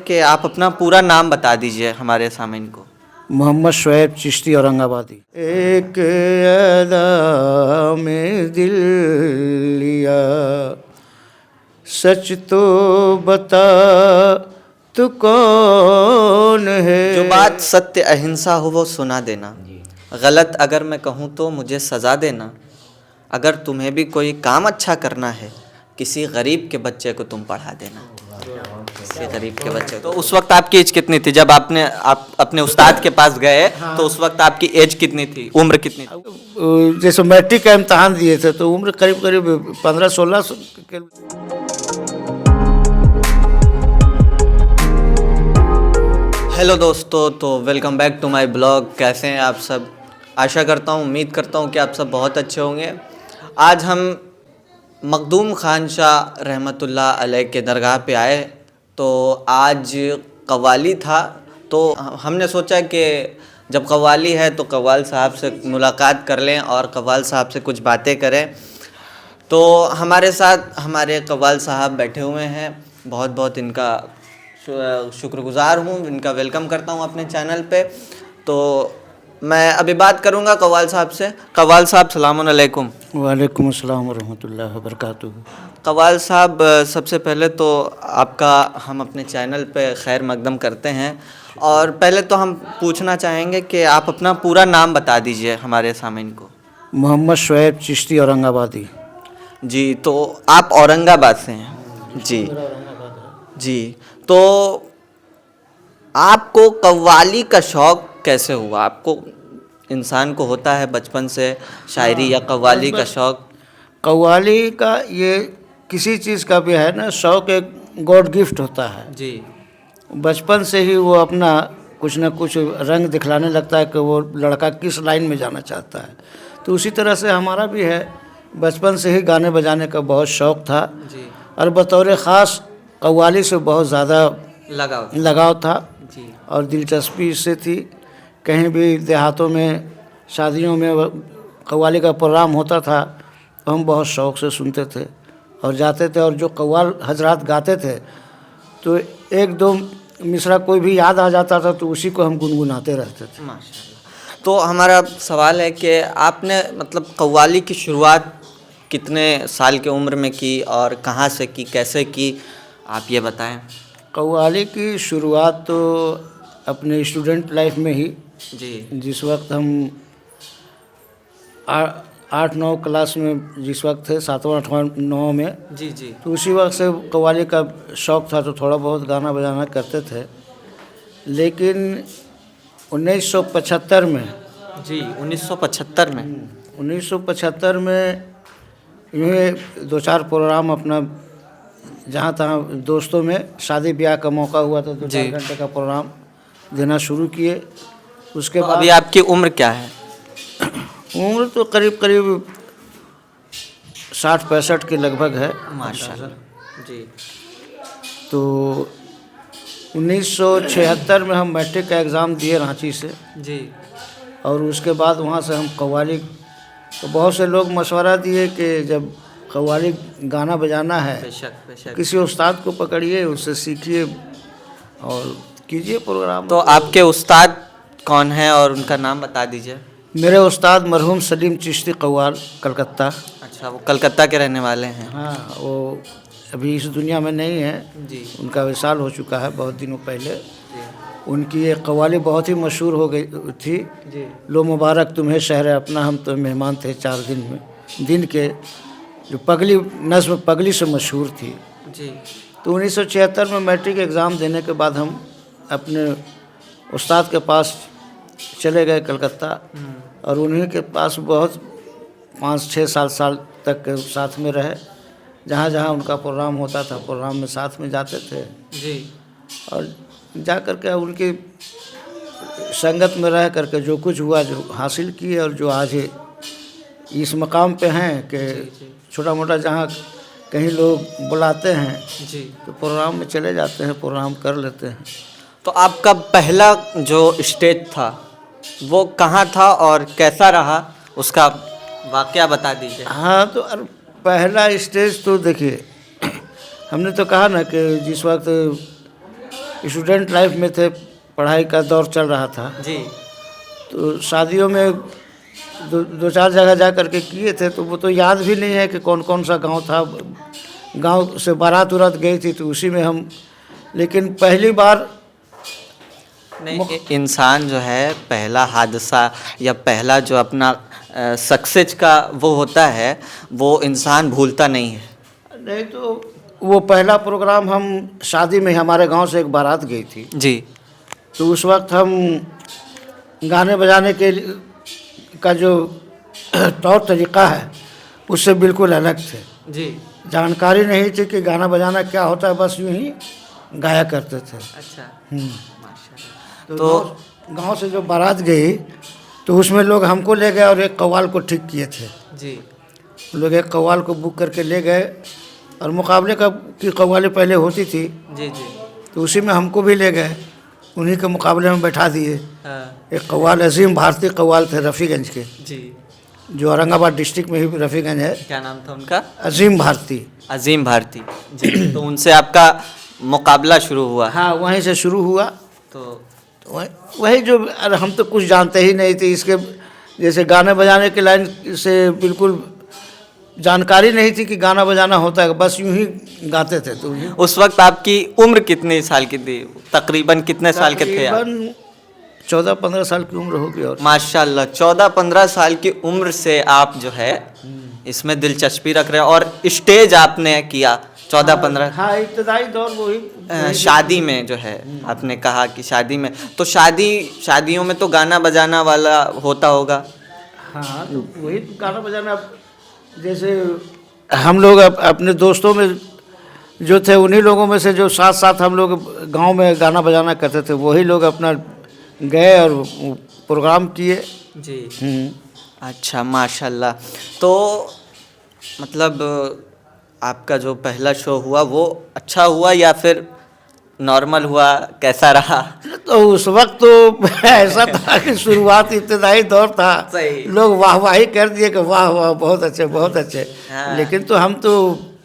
कि आप अपना पूरा नाम बता दीजिए हमारे सामीन को। मोहम्मद शुएब चिश्ती औरंगाबादी। एक अदा में दिल लिया, सच तो बता तू कौन है। जो बात सत्य अहिंसा हो वो सुना देना, गलत अगर मैं कहूँ तो मुझे सज़ा देना। अगर तुम्हें भी कोई काम अच्छा करना है, किसी गरीब के बच्चे को तुम पढ़ा देना। किसी गरीब के बच्चे। तो उस वक्त आपकी एज कितनी थी जब आप अपने उस्ताद के पास गए? तो उस वक्त आपकी एज कितनी थी, उम्र कितनी थी? जैसे मैट्रिक का इम्तहान दिए थे तो उम्र करीब करीब 15-16 के। हेलो दोस्तों, तो welcome back to my blog. कैसे हैं आप सब? आशा करता हूँ, उम्मीद करता हूँ कि आप सब बहुत अच्छे होंगे। आज हम मखदूम खान शाह रहमतुल्लाह अलैह के दरगाह पे आए। तो आज कव्वाली था, तो हमने सोचा कि जब कव्वाली है तो कव्वाल साहब से मुलाकात कर लें और कव्वाल साहब से कुछ बातें करें। तो हमारे साथ हमारे कव्वाल साहब बैठे हुए हैं। बहुत बहुत इनका शुक्रगुज़ार हूँ, इनका वेलकम करता हूँ अपने चैनल पे। तो मैं अभी बात करूँगा कव्वाल साहब से। कव्वाल साहब सलामुन अलैकुम। वालेकुम अस्सलाम वरहमतुल्लाहि वबरकातुहू। कव्वाल साहब, सबसे पहले तो आपका हम अपने चैनल पे खैर मकदम करते हैं। और पहले तो हम पूछना चाहेंगे कि आप अपना पूरा नाम बता दीजिए हमारे सामीन को। मोहम्मद शुएब चिश्ती औरंगाबादी। जी, तो आप औरंगाबाद से हैं? जी जी। तो आपको कव्वाली का शौक़ कैसे हुआ? आपको इंसान को होता है बचपन से शायरी या कव्वाली का शौक़? कव्वाली का ये किसी चीज़ का भी है ना, शौक़ एक गॉड गिफ्ट होता है। जी। बचपन से ही वो अपना कुछ ना कुछ रंग दिखलाने लगता है कि वो लड़का किस लाइन में जाना चाहता है। तो उसी तरह से हमारा भी है, बचपन से ही गाने बजाने का बहुत शौक़ था। जी। और बतौर ख़ास कव्वाली से बहुत ज़्यादा लगाव था। जी। और दिलचस्पी इससे थी, कहीं भी देहातों में शादियों में कव्वाली का प्रोग्राम होता था तो हम बहुत शौक़ से सुनते थे और जाते थे। और जो कव्वाल हजरात गाते थे तो एक दो मिसरा कोई भी याद आ जाता था तो उसी को हम गुनगुनाते रहते थे। माशाल्लाह। तो हमारा सवाल है कि आपने मतलब कव्वाली की शुरुआत कितने साल की उम्र में की और कहाँ से की, कैसे की, आप ये बताएं। कव्वाली की शुरुआत तो अपने स्टूडेंट लाइफ में ही, जी। जिस वक्त हम 8-9 क्लास में जिस वक्त थे, 7वां 8वां 9 में, जी। जी। तो उसी वक्त से कव्वाली का शौक़ था। तो थोड़ा बहुत गाना बजाना करते थे। लेकिन 1975 में, जी 1975 में 1975 में यूँ 2-4 प्रोग्राम अपना जहाँ तहाँ दोस्तों में शादी ब्याह का मौका हुआ तो 2-4 घंटे का प्रोग्राम देना शुरू किए। उसके बाद अभी आपकी उम्र क्या है? उम्र तो करीब करीब 60-65 के लगभग है। माशाल्लाह। जी। तो 1976 में हम मैट्रिक का एग्ज़ाम दिए रांची से। जी। और उसके बाद वहाँ से हम कव्वाली, तो बहुत से लोग मशवरा दिए कि जब कव्वाली गाना बजाना है बेशक। किसी उस्ताद को पकड़िए, उससे सीखिए और कीजिए प्रोग्राम। तो आपके उस्ताद कौन हैं और उनका नाम बता दीजिए। मेरे उस्ताद मरहूम सलीम चिश्ती कव्वाल, कलकत्ता। अच्छा, वो कलकत्ता के रहने वाले हैं? हाँ, वो अभी इस दुनिया में नहीं है। जी। उनका विसाल हो चुका है बहुत दिनों पहले। जी। उनकी ये कव्वाली बहुत ही मशहूर हो गई थी। जी। लो मुबारक तुम्हें शहर अपना, हम तो मेहमान थे 4 दिन में, दिन के, जो पगली नज़्म पगली से मशहूर थी। जी। तो 1976 में मैट्रिक एग्ज़ाम देने के बाद हम अपने उस्ताद के पास चले गए कलकत्ता। और उन्हीं के पास बहुत 5-6 साल तक के साथ में रहे। जहाँ जहाँ उनका प्रोग्राम होता था प्रोग्राम में साथ में जाते थे। जी। और जा कर के उनकी संगत में रह कर के जो कुछ हुआ, जो हासिल किए और जो आज इस मकाम पे हैं कि छोटा मोटा जहाँ कहीं लोग बुलाते हैं जी तो प्रोग्राम में चले जाते हैं, प्रोग्राम कर लेते हैं। तो आपका पहला जो स्टेज था वो कहाँ था और कैसा रहा, उसका वाकया बता दीजिए। हाँ, तो पहला स्टेज तो देखिए हमने तो कहा ना कि जिस वक्त स्टूडेंट लाइफ में थे, पढ़ाई का दौर चल रहा था, जी तो शादियों में दो चार जगह जा करके किए थे, तो वो तो याद भी नहीं है कि कौन कौन सा गांव था। गांव से बारात उरात गई थी तो उसी में हम, लेकिन पहली बार नहीं, इंसान जो है पहला हादसा या पहला जो अपना सक्सेस का वो होता है वो इंसान भूलता नहीं है। नहीं, तो वो पहला प्रोग्राम हम शादी में, हमारे गांव से एक बारात गई थी, जी तो उस वक्त हम गाने बजाने का जो तौर तरीक़ा है उससे बिल्कुल अलग थे। जी जानकारी नहीं थी कि गाना बजाना क्या होता है, बस यूं ही गाया करते थे। अच्छा तो तो गांव से जो बारात गई तो उसमें लोग हमको ले गए और एक कव्वाल को ठीक किए थे। जी लोग एक कव्वाल को बुक करके ले गए और मुकाबले की कव्वाली पहले होती थी, जी जी तो उसी में हमको भी ले गए, उन्हीं के मुकाबले में बैठा दिए। हाँ, एक कव्वाल अजीम भारती कव्वाल थे रफ़ीगंज के, जी जो औरंगाबाद डिस्ट्रिक्ट में ही रफ़ीगंज है। क्या नाम था उनका? अजीम भारती। अजीम भारती जी। तो उनसे आपका मुकाबला शुरू हुआ? हाँ, वहीं से शुरू हुआ। तो वही जो, अरे हम तो कुछ जानते ही नहीं थे इसके, जैसे गाने बजाने के लाइन से बिल्कुल जानकारी नहीं थी कि गाना बजाना होता है, बस यूं ही गाते थे। तो उस वक्त आपकी उम्र कितने साल की थी? तकरीबन कितने साल के थे आप? 14-15 साल की उम्र होगी। और माशाल्लाह 14-15 साल की उम्र से आप जो है इसमें दिलचस्पी रख रहे हैं और स्टेज आपने किया 14-15। हाँ, इब्तदाई दौर वही शादी में जो है आपने कहा कि शादी में, तो शादियों में तो गाना बजाना वाला होता होगा। हाँ, तो वही गाना बजाना, जैसे हम लोग अपने दोस्तों में जो थे उन्हीं लोगों में से जो साथ साथ हम लोग गांव में गाना बजाना करते थे, वही लोग अपना गए और प्रोग्राम किए। जी अच्छा माशाल्लाह। तो मतलब आपका जो पहला शो हुआ वो अच्छा हुआ या फिर नॉर्मल हुआ, कैसा रहा? तो उस वक्त तो ऐसा था कि शुरुआत इब्तदाई दौर था, सही। लोग वाहवाही कर दिए कि वाह वाह बहुत अच्छे बहुत अच्छे। हाँ। लेकिन तो हम तो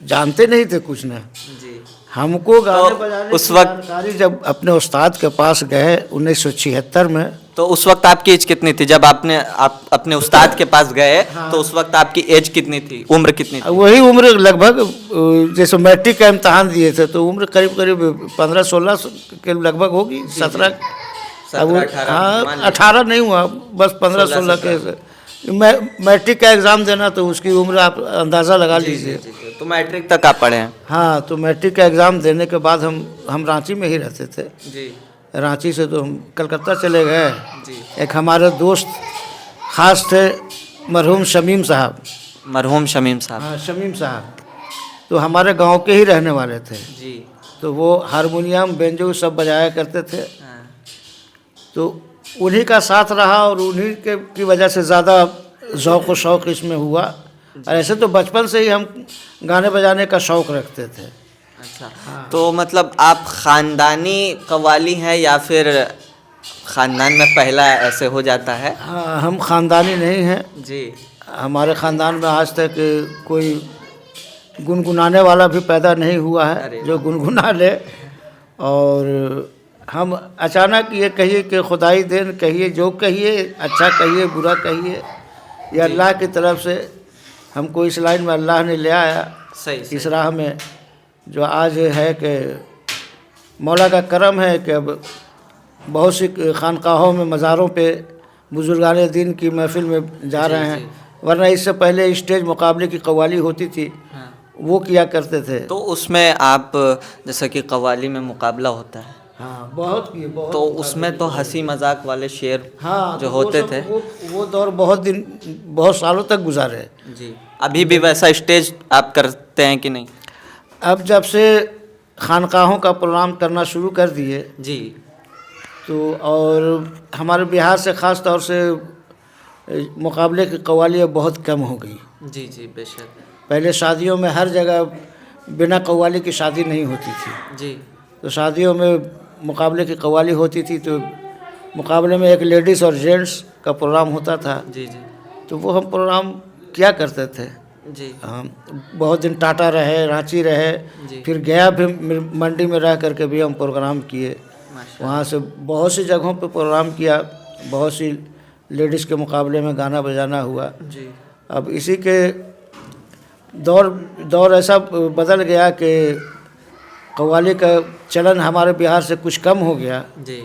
जानते नहीं थे कुछ ना। जी हमको गाने तो बजाने उस की वक्त- जानकारी जब अपने उस्ताद के पास गए 1976 में, तो उस वक्त आपकी एज कितनी थी जब आप अपने उस्ताद के पास गए? तो उस वक्त आपकी एज कितनी थी, उम्र कितनी थी? वही उम्र लगभग, जैसे मैट्रिक का इम्तहान दिए थे तो उम्र करीब करीब 15-16 के लगभग होगी, 17। 17-18 हाँ, मान लीजिए। 18 नहीं हुआ, बस 15-16 के। मैट्रिक का एग्ज़ाम देना तो उसकी उम्र आप अंदाज़ा लगा लीजिए। तो मैट्रिक तक आप पढ़े हैं? हाँ, तो मैट्रिक का एग्ज़ाम देने के बाद हम रांची में ही रहते थे। जी रांची से तो हम कलकत्ता चले गए। जी। एक हमारे दोस्त खास थे, मरहूम शमीम साहब। मरहूम शमीम साहब। हाँ, शमीम साहब तो हमारे गांव के ही रहने वाले थे। जी तो वो हारमोनियम बेंजो सब बजाया करते थे। हाँ। तो उन्हीं का साथ रहा और उन्हीं की वजह से ज़्यादा ज़ौक़ व शौक़ इसमें हुआ। और ऐसे तो बचपन से ही हम गाने बजाने का शौक़ रखते थे। अच्छा तो मतलब आप ख़ानदानी कव्वाली हैं या फिर ख़ानदान में पहला ऐसे हो जाता है? हाँ, हम ख़ानदानी नहीं हैं। जी हमारे ख़ानदान में आज तक कोई गुनगुनाने वाला भी पैदा नहीं हुआ है जो गुनगुना ले। और हम अचानक ये कहिए कि खुदाई देन कहिए, जो कहिए, अच्छा कहिए बुरा कहिए, ये अल्लाह की तरफ से हमको इस लाइन में अल्लाह ने ले आया। सही इस राह में जो आज है कि मौला का करम है कि अब बहुत सी खानकाहों में, मज़ारों पे बुजुर्गान दीन की महफ़िल में जा रहे हैं। वरना इससे पहले स्टेज मुकाबले की कव्वाली होती थी, वो किया करते थे। तो उसमें आप जैसा कि कव्वाली में मुकाबला होता है, हाँ, बहुत तो उसमें तो हंसी मजाक वाले शेर हाँ, जो तो होते थे वो दौर बहुत सालों तक गुजारे। जी। अभी भी वैसा स्टेज आप करते हैं कि नहीं? अब जब से खानकाहों का प्रोग्राम करना शुरू कर दिए जी। तो, और हमारे बिहार से ख़ास तौर से मुकाबले की कव्वालियाँ बहुत कम हो गई। जी जी बेशक। पहले शादियों में हर जगह बिना कव्वाली की शादी नहीं होती थी। जी। तो शादियों में मुकाबले की कव्वाली होती थी, तो मुकाबले में एक लेडीज़ और जेंट्स का प्रोग्राम होता था। जी जी तो वो हम प्रोग्राम किया करते थे। जी। हम बहुत दिन टाटा रहे, रांची रहे, जी। फिर गया भी मंडी में रह करके भी हम प्रोग्राम किए। माशाल्लाह। वहाँ से बहुत सी जगहों पे प्रोग्राम किया, बहुत सी लेडीज़ के मुकाबले में गाना बजाना हुआ। जी अब इसी के दौर ऐसा बदल गया कि कव्वाली का चलन हमारे बिहार से कुछ कम हो गया, जी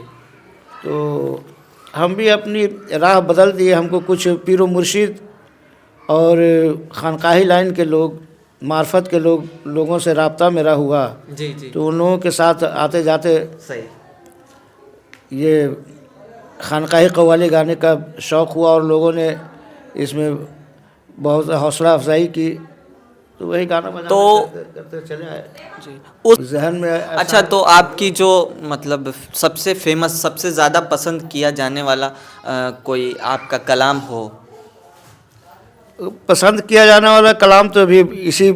तो हम भी अपनी राह बदल दिए। हमको कुछ पीर व मुर्शिद और खानकाही लाइन के लोग, मार्फत के लोगों से राब्ता मेरा हुआ, जी जी तो उन लोगों के साथ आते जाते सही। ये खानकाही कव्वाली गाने का शौक़ हुआ और लोगों ने इसमें बहुत हौसला अफजाई की, तो वही गाना बजाना करते चले आए जी उस जहन में। अच्छा, तो आपकी जो मतलब सबसे फेमस, सबसे ज़्यादा पसंद किया जाने वाला कोई आपका कलाम हो? पसंद किया जाने वाला कलाम तो अभी इसी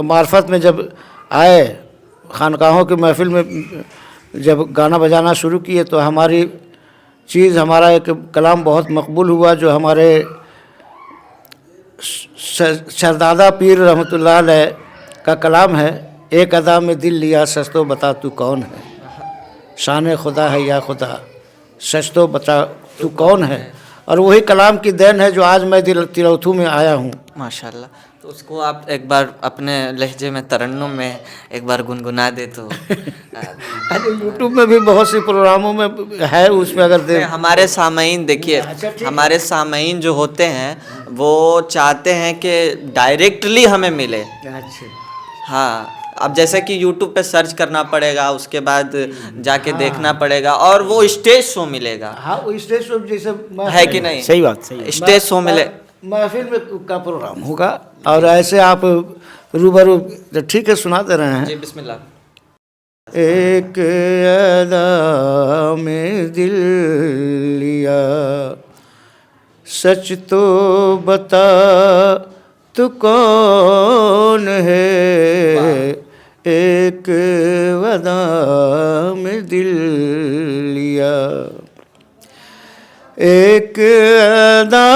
मार्फत में जब आए, खानकाहों की महफिल में जब गाना बजाना शुरू किए, तो हमारा एक कलाम बहुत मकबूल हुआ, जो हमारे शहजादा पीर रहमतुल्लाह अलैह का कलाम है। एक अदा में दिल लिया, सच तो बता तू कौन है, शान खुदा है या खुदा, सच तो बता तू कौन है। और वही कलाम की देन है जो आज मैं तिरौथू में आया हूँ। माशाल्लाह। तो उसको आप एक बार अपने लहजे में, तरन्नुम में एक बार गुनगुना दे तो। अरे यूट्यूब में भी बहुत सी प्रोग्रामों में है, उसमें अगर हमारे सामईन देखिए, हमारे सामईन जो होते हैं वो चाहते हैं कि डायरेक्टली हमें मिले। अच्छा, हाँ, अब जैसे कि यूट्यूब पे सर्च करना पड़ेगा, उसके बाद जाके देखना पड़ेगा, और वो स्टेज शो मिलेगा। हाँ, वो स्टेज शो जैसे है कि नहीं? सही बात, सही। स्टेज शो मिले, महफिल में का प्रोग्राम होगा, और ऐसे आप रूबरू, तो ठीक है, सुना दे रहे हैं। जी बिस्मिल्लाह। एक अदा में दिल लिया, सच तो बता तू कौन है, एक अदा में दिल लिया, एक अदा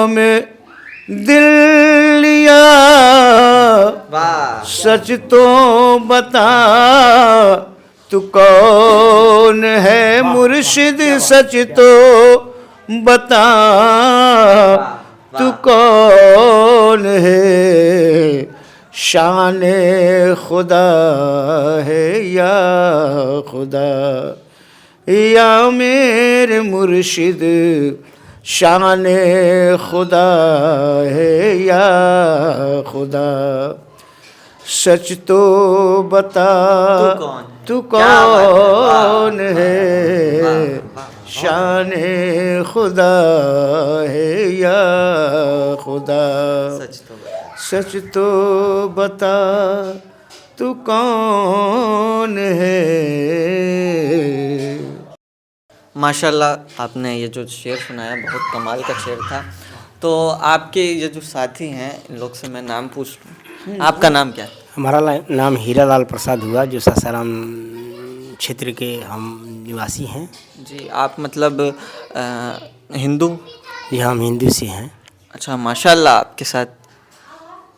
में दिल लिया, वाह, सच तो बता तू कौन है, मुर्शिद सच तो बता तू कौन है, शान खुदा है या खुदा, या मेरे मुर्शिद, शान खुदा है या खुदा, सच तो बता तू कौन है, शान खुदा है या खुदा, सच तो बता तू कौन है। माशाल्लाह, आपने ये जो शेर सुनाया बहुत कमाल का शेर था। तो आपके ये जो साथी हैं, इन लोग से मैं नाम पूछ लूँ, आपका नाम क्या है? हमारा नाम हीरालाल प्रसाद हुआ, जो सासाराम क्षेत्र के हम निवासी हैं। जी, आप मतलब हिंदू? जी, हम हिंदू से हैं। अच्छा, माशाल्लाह, आपके साथ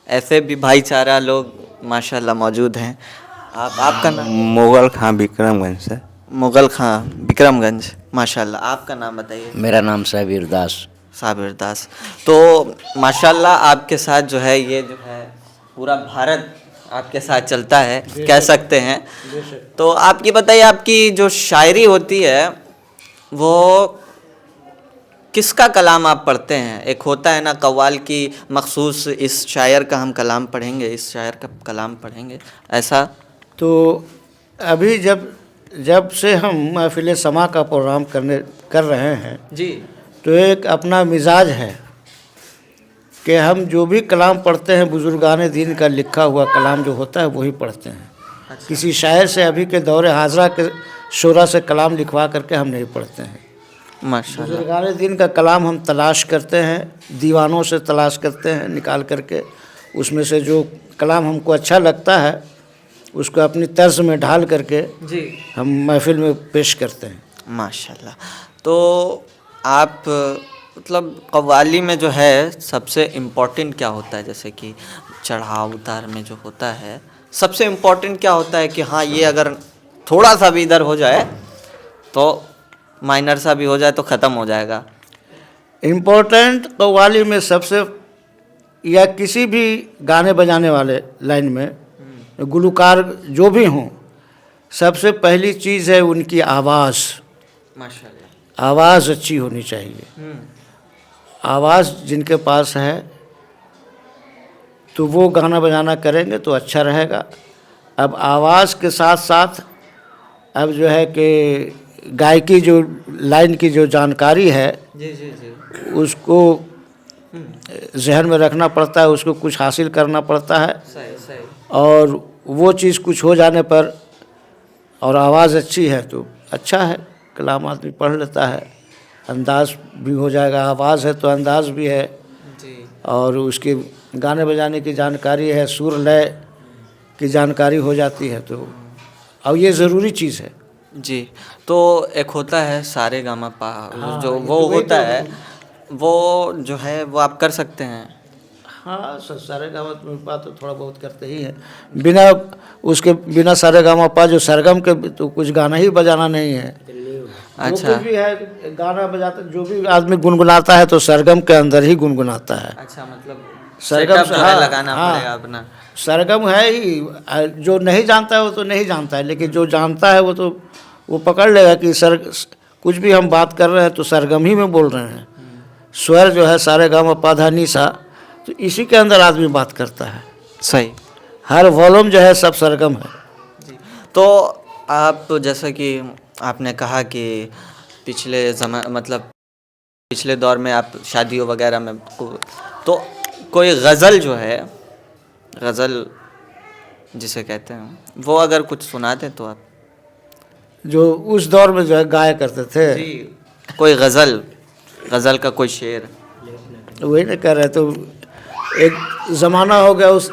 ऐसे भी भाईचारा लोग माशाल्लाह मौजूद हैं। आपका नाम? मुगल खां विक्रमगंज से। मुगल खां विक्रमगंज, माशाल्लाह। आपका नाम बताइए। मेरा नाम साबिर दास। साबिर दास। तो माशाल्लाह, आपके साथ जो है, ये जो है पूरा भारत आपके साथ चलता है, कह सकते हैं। तो आप ये बताइए, आपकी जो शायरी होती है वो किसका कलाम आप पढ़ते हैं? एक होता है ना कव्वाल की मखसूस, इस शायर का हम कलाम पढ़ेंगे, इस शायर का कलाम पढ़ेंगे, ऐसा? तो अभी जब से हम महफिल समा का प्रोग्राम कर रहे हैं जी, तो एक अपना मिजाज है कि हम जो भी कलाम पढ़ते हैं, बुजुर्गान दीन का लिखा हुआ कलाम जो होता है वही पढ़ते हैं। अच्छा। किसी शायर से अभी के दौरे हाजरा के शोरा से कलाम लिखवा करके हम नहीं पढ़ते हैं। माशाल्लाह। बुजुर्गान दीन का कलाम हम तलाश करते हैं, दीवानों से तलाश करते हैं, निकाल करके उसमें से जो कलाम हमको अच्छा लगता है उसको अपनी तर्ज में ढाल करके जी, हम महफिल में पेश करते हैं। माशाल्लाह। तो आप मतलब कव्वाली में जो है सबसे इम्पोर्टेंट क्या होता है? जैसे कि चढ़ाव उतार में जो होता है, सबसे इम्पोर्टेंट क्या होता है कि हाँ, ये अगर थोड़ा सा भी इधर हो जाए तो माइनर सा भी हो जाए तो ख़त्म हो जाएगा। इम्पोर्टेंट कव्वाली में सबसे, या किसी भी गाने बजाने वाले लाइन में गुलकार जो भी हों, सबसे पहली चीज़ है उनकी आवाज़। माशाल्लाह। आवाज़ अच्छी होनी चाहिए। आवाज़ जिनके पास है तो वो गाना बजाना करेंगे तो अच्छा रहेगा। अब आवाज़ के साथ साथ अब जो है कि गायकी जो लाइन की जो जानकारी है जी जी जी। उसको जहन में रखना पड़ता है, उसको कुछ हासिल करना पड़ता है। सही सही। और वो चीज़ कुछ हो जाने पर और आवाज़ अच्छी है तो अच्छा है, कलाम आदमी पढ़ लेता है, अंदाज भी हो जाएगा। आवाज़ है तो अंदाज भी है जी। और उसके गाने बजाने की जानकारी है, सुर लय की जानकारी हो जाती है, तो अब ये ज़रूरी चीज़ है। जी। तो एक होता है सारे गामा पा, जो ये वो तो वही होता तो- है, वो जो है वो आप कर सकते हैं। हाँ, सारे गामा पा तो थोड़ा बहुत करते ही हैं। बिना उसके बिना सारे गामा पा जो सरगम के तो कुछ गाना ही बजाना नहीं है। अच्छा। जो कुछ भी है गाना बजाता, जो भी आदमी गुनगुनाता है तो सरगम के अंदर ही गुनगुनाता है। अच्छा, मतलब सरगम सेटअप जो है हाँ, लगाना हाँ। पड़ेगा अपना। सरगम है ही, जो नहीं जानता है वो तो नहीं जानता है, लेकिन जो जानता है वो तो वो पकड़ लेगा कि कुछ भी हम बात कर रहे हैं तो सरगम ही में बोल रहे हैं। स्वर जो है सारे गामा पा धा नी सा, तो इसी के अंदर आदमी बात करता है। सही। हर वॉल्यूम जो है सब सरगम है। जी। तो आप जैसा कि आपने कहा कि पिछले दौर में आप शादियों वगैरह में तो कोई गज़ल जो है, गज़ल जिसे कहते हैं, वो अगर कुछ सुनाते तो आप। जो उस दौर में जो है गाया करते थे, कोई गज़ल का कोई शेर। वही नहीं कर रहे। तो एक ज़माना हो गया उस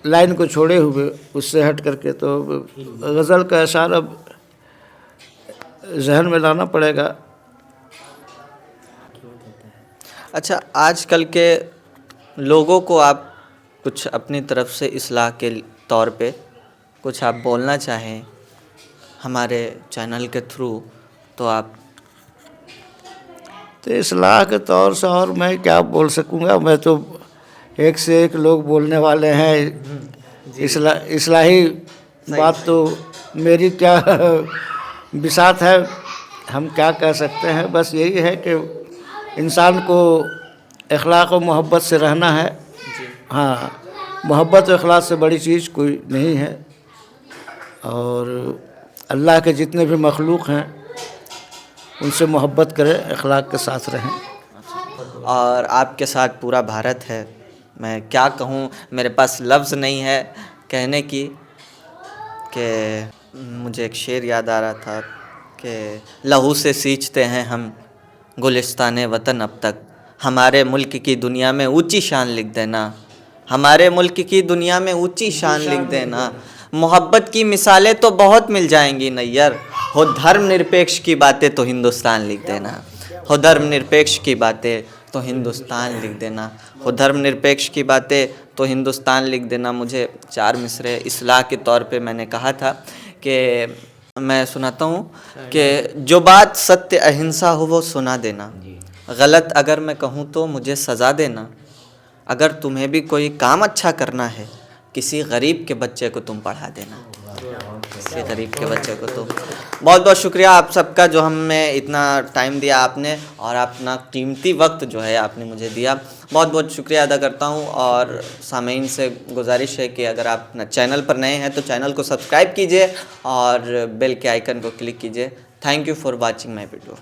लाइन को छोड़े हुए, उससे हट करके, तो गज़ल का अशार अब जहन में लाना पड़ेगा। अच्छा, आजकल के लोगों को आप कुछ अपनी तरफ से इस्लाह के तौर पे कुछ आप बोलना चाहें हमारे चैनल के थ्रू, तो आप। तो इस्लाह के तौर से और मैं क्या बोल सकूँगा, मैं तो एक से एक लोग बोलने वाले हैं। इस्लाही बात तो मेरी क्या बिसात है, हम क्या कह सकते हैं। बस यही है कि इंसान को अखलाक और मोहब्बत से रहना है। हाँ, मोहब्बत और अखलाक से बड़ी चीज़ कोई नहीं है। और अल्लाह के जितने भी मखलूक हैं उनसे मोहब्बत करें, अखलाक के साथ रहें। और आपके साथ पूरा भारत है। मैं क्या कहूँ, मेरे पास लफ्ज़ नहीं है कहने की, कि मुझे एक शेर याद आ रहा था कि लहू से सींचते हैं हम गुलिस्तान वतन अब तक, हमारे मुल्क की दुनिया में ऊंची शान लिख देना, हमारे मुल्क की दुनिया में ऊंची शान लिख देना। मोहब्बत की मिसालें तो बहुत मिल जाएंगी नैयर, हो धर्म निरपेक्ष की बातें तो हिंदुस्तान लिख देना, हो धर्म निरपेक्ष की बातें तो हिंदुस्तान लिख देना, हो धर्म निरपेक्ष की बातें तो हिंदुस्तान लिख देना। मुझे 4 मिसरे इस्लाह के तौर पे मैंने कहा था कि मैं सुनाता हूँ कि जो बात सत्य अहिंसा हो वो सुना देना, गलत अगर मैं कहूँ तो मुझे सज़ा देना, अगर तुम्हें भी कोई काम अच्छा करना है किसी गरीब के बच्चे को तुम पढ़ा देना, किसी गरीब के बच्चे को तुम। बहुत बहुत शुक्रिया आप सबका जो हमें इतना टाइम दिया आपने, और अपना कीमती वक्त जो है आपने मुझे दिया। बहुत बहुत शुक्रिया अदा करता हूँ। और सामीन से गुजारिश है कि अगर आप अपना चैनल पर नए हैं तो चैनल को सब्सक्राइब कीजिए और बेल के आइकन को क्लिक कीजिए। Thank you for watching my video.